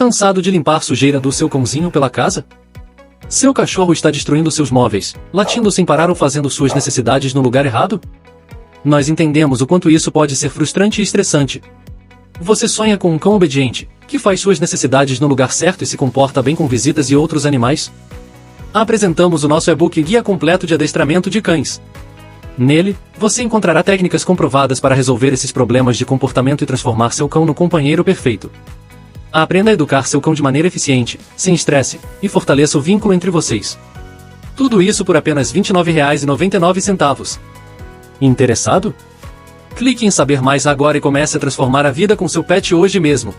Cansado de limpar sujeira do seu cãozinho pela casa? Seu cachorro está destruindo seus móveis, latindo sem parar ou fazendo suas necessidades no lugar errado? Nós entendemos o quanto isso pode ser frustrante e estressante. Você sonha com um cão obediente, que faz suas necessidades no lugar certo e se comporta bem com visitas e outros animais? Apresentamos o nosso e-book Guia Completo de Adestramento de Cães. Nele, você encontrará técnicas comprovadas para resolver esses problemas de comportamento e transformar seu cão no companheiro perfeito. Aprenda a educar seu cão de maneira eficiente, sem estresse, e fortaleça o vínculo entre vocês. Tudo isso por apenas R$ 29,99. Interessado? Clique em saber mais agora e comece a transformar a vida com seu pet hoje mesmo.